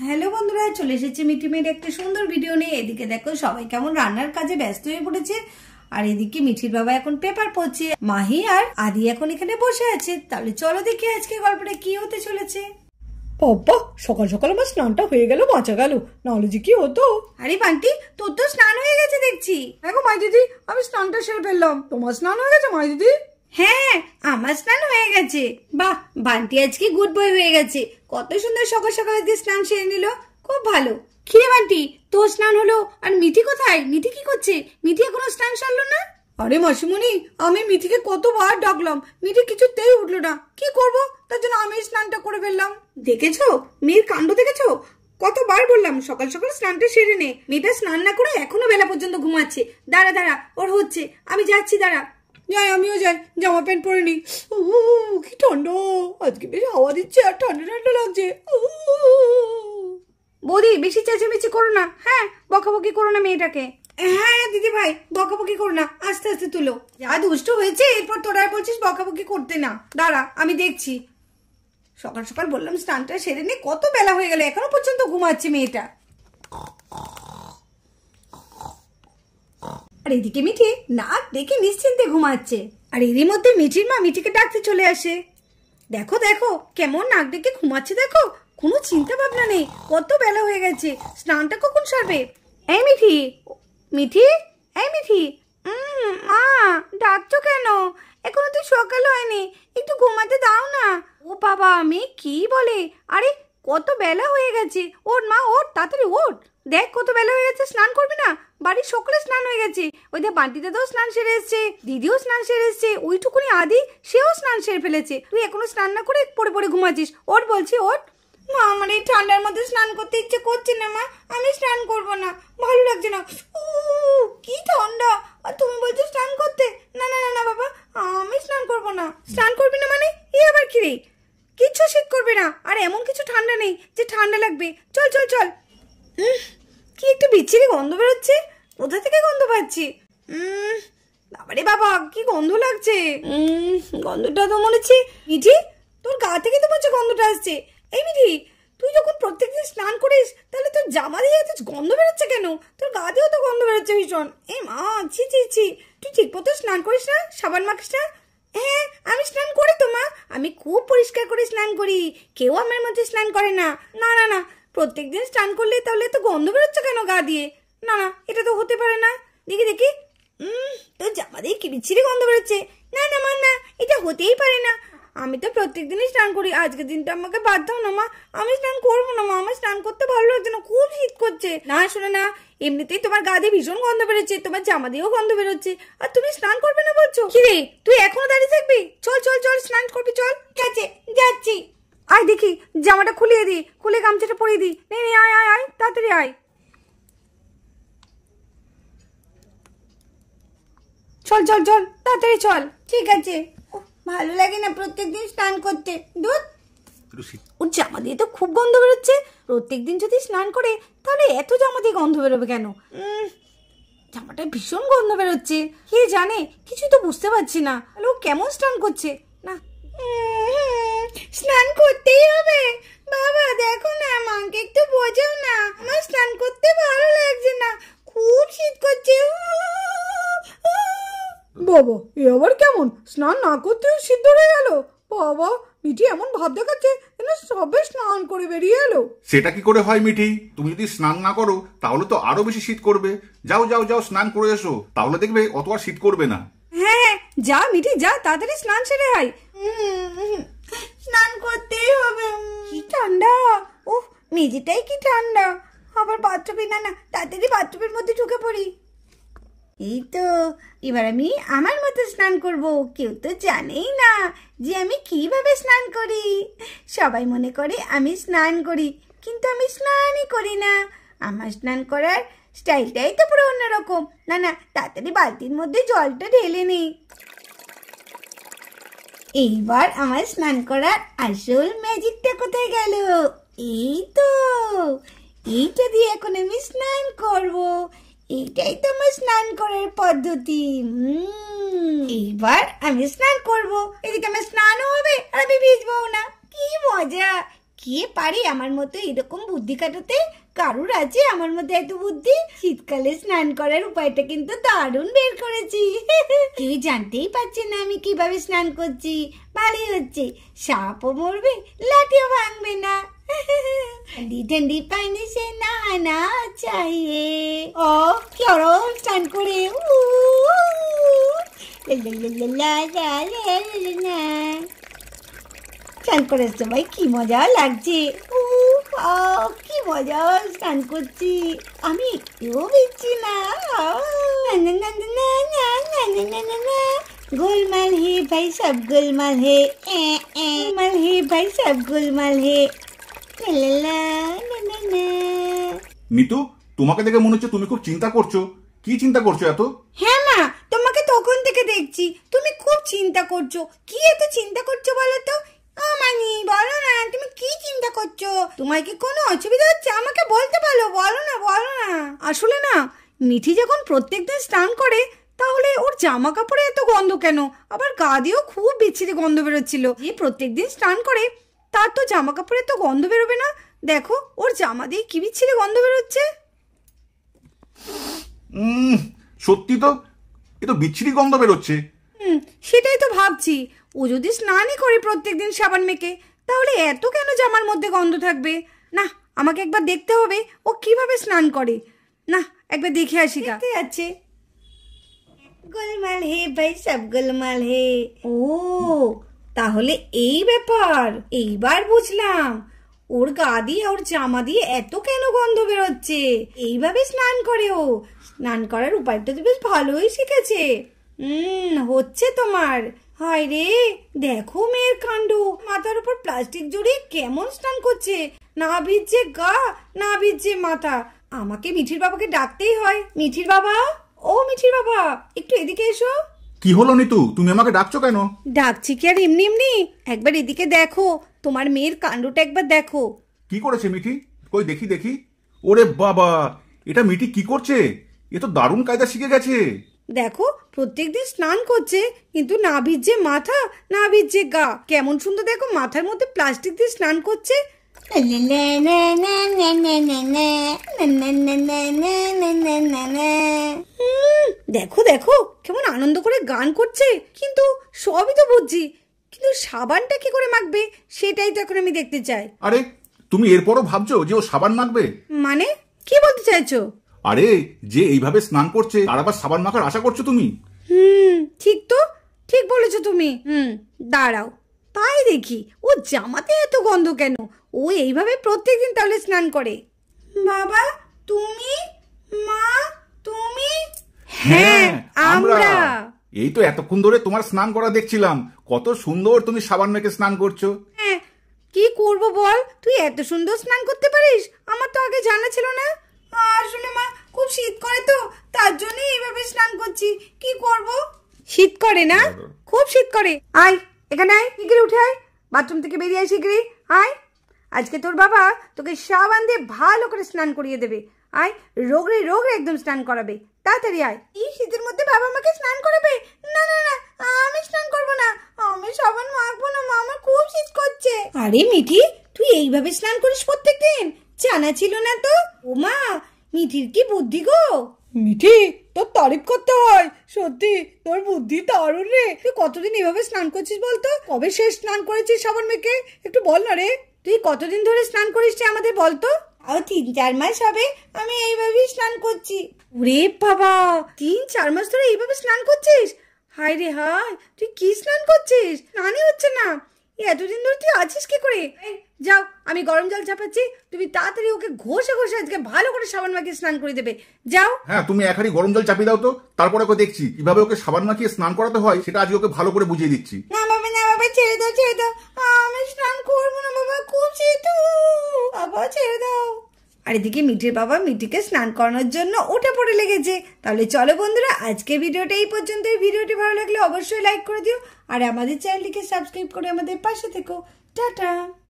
Hello বন্ধুরা, চলে এসেছি মিঠি মেয়ের একটা সুন্দর ভিডিও নিয়ে। এদিকে দেখো সবাই কেমন রান্নার কাজে ব্যস্ত হয়ে পড়েছে, আর এদিকে মিঠির বাবা এখন পেপার পড়ছে, মাহি আর আদি এখন এখানে বসে আছে। তাহলে চলো দেখি আজকে গল্পটা কি হতে চলেছে। বাবা, সকাল সকাল আমার স্নানটা হয়ে গেল, বাঁচা গেল, নাহলে যে কি হতো। আরে বান্টি, তোর তো স্নান হয়ে গেছে দেখছি। দেখো মাই দিদি, আমি স্নানটা সেরে ফেললাম। তোমার স্নান হয়ে গেছে মাই দিদি? হ্যাঁ, আমার স্নান হয়ে গেছে। বাহ, বান্টি আজকে গুড বয় হয়ে গেছে। কত সুন্দর সকাল সকাল আজকে স্নান সেরে নিল, খুব ভালো। কিরে বান্টি, তোর স্নান হলো, আর মিঠি কোথায়? মিঠি কি করছে? মিঠি এখনো স্নান সারলো না? আরে মাসিমণি, আমি মিঠিকে কতবার ডাকলাম, মিঠি কিছুতেই উঠলো না। কি করব, তার জন্য আমি স্নানটা করে ফেললাম। দেখেছো মেয়ের কাণ্ড, দেখেছো? কতবার বললাম সকাল সকাল স্নানটা সেরে নে। মেয়েটা স্নান না করে এখনো বেলা পর্যন্ত ঘুমাচ্ছে। দাঁড়া দাঁড়া, ওর হচ্ছে, আমি যাচ্ছি, দাঁড়া। যাই, আমিও যাই, জামা প্যান্ট পরে নি। কি ঠান্ডা আজকে, বেশ হাওয়া দিচ্ছে আর ঠান্ডা ঠান্ডা লাগছে। বৌদি, বেশি চেঁচামেচি করো না, হ্যাঁ? বকাবকি করো না মেয়েটাকে। হ্যাঁ দিদি ভাই, বকাবকি করো না, আস্তে আস্তে তুলো। যা দুষ্ট হয়েছে, এরপর তোরা বলছিস বকাবকি করতে না। দাঁড়া, আমি দেখছি। সকাল সকাল বললাম স্নানটা সেরে নে, কত বেলা হয়ে গেল, এখনো পর্যন্ত ঘুমাচ্ছে মেয়েটা। আর এদিকে মিঠি নাক ডেকে নিশ্চিন্তে ঘুমাচ্ছে, আর এরই মধ্যে মিঠির মা মিঠিকে ডাকতে চলে আসে। দেখো দেখো কেমন নাক ডেকে ঘুমাচ্ছে, দেখো, কোনো চিন্তা ভাবনা নেই। কত বেলা হয়ে গেছে, স্নানটা কখন সারবে? এই মিঠি, মিঠি, এই মিঠি, মা ডাকছো কেন? এখনো তো সকাল হয়নি, একটু ঘুমাতে দাও না। ও বাবা, মেয়ে কি বলে? আরে কত বেলা হয়ে গেছে, ওঠ মা, ওঠ, তাড়াতাড়ি ওঠ। দেখ কত বেলা হয়ে গেছে, স্নান করবি না? বাড়ির সকলে স্নান হয়ে গেছে। ওই দেখ বান্টি দাদাও স্নান সেরে এসছে, দিদিও স্নান সেরে এসছে, ওইটুকুনি আদি সেও স্নান সেরে ফেলেছে। তুই এখনো স্নান না করে পড়ে পড়ে ঘুমাচ্ছিস। ওঠ বলছি, ওঠ। মা, আমার এই ঠান্ডার মধ্যে স্নান করতে ইচ্ছে করছে না মা, আমি স্নান করবো না, ভালো লাগছে না। কি ঠান্ডা, আর তুমি বলছো স্নান করতে? না না না না বাবা, আমি স্নান করবো না। স্নান করবি না মানে? এ আবার কি রে? কিচ্ছু শীত করবে না, আর এমন কিছু ঠান্ডা নেই যে ঠান্ডা লাগবে। চল চল চল। কি একটু বিচ্ছিরি গন্ধ বেরোচ্ছে, কোথা থেকে গন্ধ পাচ্ছি? বাবারে বাবা, কি গন্ধ লাগছে। গন্ধটা তো মনে হচ্ছে মিঠি, তোর গা থেকে তো মনে গন্ধটা আসছে। এই মিঠি, তুই যখন প্রত্যেকদিন স্নান করিস, তাহলে তোর জামা দিয়ে এত গন্ধ বেরোচ্ছে কেন? তোর গা দিয়েও তো গন্ধ বেরোচ্ছে ভীষণ। এই মা, ছি ছি ছি, তুই ঠিক মতো স্নান করিস না? সাবান মাখিস না? হ্যাঁ, আমি স্নান করি তো মা, আমি খুব পরিষ্কার করে স্নান করি, কেউ আমার মধ্যে স্নান করে না। না না না, প্রত্যেকদিন স্নান করলে তাহলে তো গন্ধ বেরোচ্ছে কেন গা দিয়ে? না না, এটা তো হতে পারে না। দেখি দেখি, তোর জামা দিয়ে কি বিচ্ছিরি গন্ধ বেরোচ্ছে। না না মা, না, এটা হতেই পারে না, আমি তো প্রত্যেকদিনই স্নান করি। আজকের দিনটা আমাকে বাদ দাও না মা, আমি স্নান করবো না মা, আমার স্নান করতে ভালো লাগছে না, খুব শীত করছে। না শোনো না, এমনিতেই তোমার গা দিয়ে ভীষণ গন্ধ বেরোচ্ছে, তোমার জামা দিয়েও গন্ধ বেরোচ্ছে, আর তুমি স্নান করবে না বলছো? কি রে, তুই এখনো দাঁড়িয়ে থাকবি? চল চল চল, স্নান করবি, চল। ঠিক আছে, যাচ্ছি। আয় দেখি, জামাটা খুলিয়ে দি, খুলে গামছাটা পরিয়ে দি। নে নে, আয় আয় আয়, তাড়াতাড়ি আয়। চল চল চল, তাড়াতাড়ি চল। ঠিক আছে। ভালো লাগে না প্রত্যেকদিন স্নান করতে, দুধ। ওর জামা দিয়ে তো খুব গন্ধ বেরোচ্ছে। প্রত্যেকদিন যদি স্নান করে, তাহলে এত জামা দিয়ে গন্ধ বেরোবে কেন? জামাটা ভীষণ গন্ধ বেরোচ্ছে, কে জানে, কিছু তো বুঝতে পারছি না। ও কেমন স্নান করছে না? স্নান করতেই হবে বাবা, দেখো না, মাকে একটু বোঝাও না, আমার স্নান করতে ভালো লাগছে না, খুব শীত করছে। বাবা, এ আবার কেমন? স্নান না করতেও সিদ্ধ হয়ে গেল। বাবা, মিঠি এমন ভাব দেখাচ্ছে যেন সবে স্নান করে বেরিয়ে এলো। সেটা কি করে হয় মিঠি? তুমি যদি স্নান না করো তাহলে তো আরো বেশি শীত করবে। যাও যাও যাও, স্নান করে এসো, তাহলে দেখবে অত আর শীত করবে না। হ্যাঁ যা মিঠি, যা, তাড়াতাড়ি স্নান সেরে আয়। স্নান করতেই হবে। কি ঠান্ডা, ওহ মেঝেটাই কি ঠান্ডা। আবার বাথরুমে, না না, তাড়াতাড়ি বাথরুমের মধ্যে ঢুকে পড়ি। এই তো, এবার আমি আমার মতো স্নান করব। কেউ তো জানেই না যে আমি কিভাবে স্নান করি। সবাই মনে করে আমি স্নান করি, কিন্তু আমি স্নানই করি না। আমার স্নান করার স্টাইলটাই তো পুরো অন্যরকম। না না, তাড়াতাড়ি বালতির মধ্যে জলটা ঢেলে নিই। এইবার আমার স্নান করার আসল ম্যাজিকটা কোথায় গেল? এই তো, এইটা দিয়ে এখন আমি স্নান করব। এইটাই তো আমার স্নান করার পদ্ধতি। এইবার আমি স্নান করব, এদিকে আমার স্নানও হবে আর আমি ভিজবো না। কি মজা, কে পারে আমার মতো এরকম বুদ্ধি কাটাতে? কারুর আছে আমার মধ্যে এত বুদ্ধি? শীতকালে স্নান করার উপায়টা কিন্তু দারুণ বের করেছি। কেউ জানতেই পারছে না আমি কিভাবে স্নান করছি। ভালোই হচ্ছে, সাপও মরবে, লাঠিও ভাঙবে না। ठंडी ठंडी पानी से नहाना चाहिए। ओ क्यों स्नान करे? স্নান করার সময় কি মজা লাগছে। কি মজা স্নান করছি, আমি একটুও দিচ্ছি না। গোলমাল হে ভাই, সব গোলমাল হে, গোলমাল হে ভাই, সব গোলমাল হে। নিতু, তোমাকে দেখে মনে হচ্ছে তুমি খুব চিন্তা করছো। কি চিন্তা করছো এত? হ্যাঁ মা, তোমাকে তখন থেকে দেখছি তুমি খুব চিন্তা করছো। কি এত চিন্তা করছো বলো তো? মানি বলো না, তুমি কি চিন্তা করছো? তোমার কি কোনো অসুবিধা হচ্ছে? আমাকে বলতে পারো, বলো না বলো না। আসলে না, মিঠি যখন প্রত্যেকদিন স্নান করে তাহলে ওর জামা কাপড়ে এত গন্ধ কেন? আবার গা দিয়েও খুব বিচ্ছিরি গন্ধ বেরোচ্ছিল। যে প্রত্যেকদিন স্নান করে তার তো জামা কাপড়ে তো গন্ধ বেরোবে না? দেখো ওর জামা দিয়ে কি বিচ্ছিরি গন্ধ বেরোচ্ছে। সত্যি তো, এ তো বিচ্ছিরি গন্ধ বেরোচ্ছে। সেটাই তো ভাবছি, ও যদি স্নানই করে প্রত্যেকদিন সাবান মেখে তাহলে এত কেন জামার মধ্যে গন্ধ থাকবে? না, আমাকে একবার দেখতে হবে ও কিভাবে স্নান করে। না, একবার দেখে আসি। দেখতে যাচ্ছে। গোলমাল হে ভাই, সব গোলমাল হে। ও তাহলে এই ব্যাপার, এইবার বুঝলাম ওর গা দিয়ে ওর জামা দিয়ে এত কেন গন্ধ বেরোচ্ছে। এইভাবে স্নান করে ও। স্নান করার উপায়টা তো বেশ ভালোই শিখেছে। হচ্ছে তোমার। হায় রে, দেখো মেয়ের কাণ্ড, মাথার উপর প্লাস্টিক জড়িয়ে কেমন স্নান করছে। না ভিজছে গা, না ভিজছে মাথা। আমাকে মিঠির বাবাকে ডাকতেই হয়। মিঠির বাবা, ও মিঠির বাবা, একটু এদিকে এসো। কি হলো নিতু, তুমি আমাকে ডাকছো কেন? ডাকছি কি আর এমনি এমনি, একবার এদিকে দেখো, তোমার মেয়ের কাণ্ডটা একবার দেখো। কি করেছে মিঠি? কই দেখি দেখি। ওরে বাবা, এটা মিঠি কি করছে? এ তো দারুণ কায়দা শিখে গেছে। দেখো, প্রত্যেকদিন স্নান করছে কিন্তু না ভিজছে মাথা, না ভিজছে গা। কেমন সুন্দর দেখো, মাথার মধ্যে প্লাস্টিক দিয়ে স্নান করছে। দেখো দেখো কেমন আনন্দ করে গান করছে। কিন্তু সবই তো বুঝছি, কিন্তু সাবানটা কি করে মাখবে সেটাই তো এখন আমি দেখতে চাই। আরে, তুমি এরপরও ভাবছো যে ও সাবান মাখবে? মানে কি বলতে চাইছো? আরে, যে এইভাবে স্নান করছে তার আবার সাবান মাখার আশা করছো তুমি? ঠিক তো, ঠিক বলেছো তুমি। দাঁড়াও, তাই দেখি ও জামাতে এত গন্ধ কেন। ও এইভাবে প্রত্যেকদিন তাহলে স্নান করে। বাবা তুমি, মা তুমি। হ্যাঁ, আমরা। এই তো এতক্ষণ ধরে তোমার স্নান করা দেখছিলাম। কত সুন্দর তুমি সাবান মেখে স্নান করছো। হ্যাঁ, কি করব বল, তুই এত সুন্দর স্নান করতে পারিস, আমার তো আগে জানা ছিল না। আসলে মা, খুব শীত করে তো, তার জন্য এইভাবে স্নান করছি। কি করব? শীত করে না? খুব শীত করে। আয় এখানে, আয়, শিগগিরি উঠে আয়, বাথরুম থেকে বেরিয়ে আয় শিগগিরি। আয়, আজকে তোর বাবা তোকে সাবান দিয়ে ভালো করে স্নান করিয়ে দেবে। আয়, রোগরে রোগরে একদম স্নান করাবে। তাড়াতাড়ি আয়। এই শীতের মধ্যে বাবা আমাকে স্নান করাবে? না না না, আমি স্নান করবো না, আমি সাবান মাখবো না, মা আমার খুব শীত করছে। আরে মিঠি, তুই এইভাবে স্নান করিস প্রত্যেকদিন? জানা ছিল না তো। ও মা, মিঠির কি বুদ্ধি গো। মিঠি, তোর তারিফ করতে হয়, সত্যি তোর বুদ্ধি দারুণ রে। তুই কতদিন এভাবে স্নান করছিস বলতো? কবে শেষ স্নান করেছিস সাবান মেখে? একটু বল না রে। তুই কতদিন ধরে স্নান করিস আমাদের বলতো? 3-4 মাস হবে আমি এইভাবেই স্নান করছি। ওরে বাবা, 3-4 মাস ধরে এইভাবে স্নান করছিস? হায় রে হায়, তুই কি স্নান করছিস? স্নানই হচ্ছে না। এতদিন ধরে তুই আছিস কি করে? যাও, আমি গরম জল চাপাচ্ছি, তুমি তাড়াতাড়ি ওকে ঘষে ঘষে আজকে ভালো করে সাবান মাখিয়ে স্নান করে দেবে। যাও। হ্যাঁ, তুমি এক হাঁড়ি গরম জল চাপিয়ে দাও তো, তারপরে ওকে দেখছি কিভাবে ওকে সাবান মাখিয়ে স্নান করাতে হয়, সেটা আজকে ওকে ভালো করে বুঝিয়ে দিচ্ছি। না বাবা, না বাবা, ছেড়ে দাও ছেড়ে দাও, আমি স্নান করবো না বাবা, খুব শীত। বাবা ছেড়ে দাও। আর এদিকে মিঠির বাবা মিঠিকে স্নান করানোর জন্য উঠে পড়ে লেগেছে। তাহলে চলো বন্ধুরা, আজকে ভিডিওটা এই পর্যন্ত। ভিডিওটি ভালো লাগলে অবশ্যই লাইক করে দিও, আর আমাদের চ্যানেলটিকে সাবস্ক্রাইব করে আমাদের পাশে থেকো। টাটা।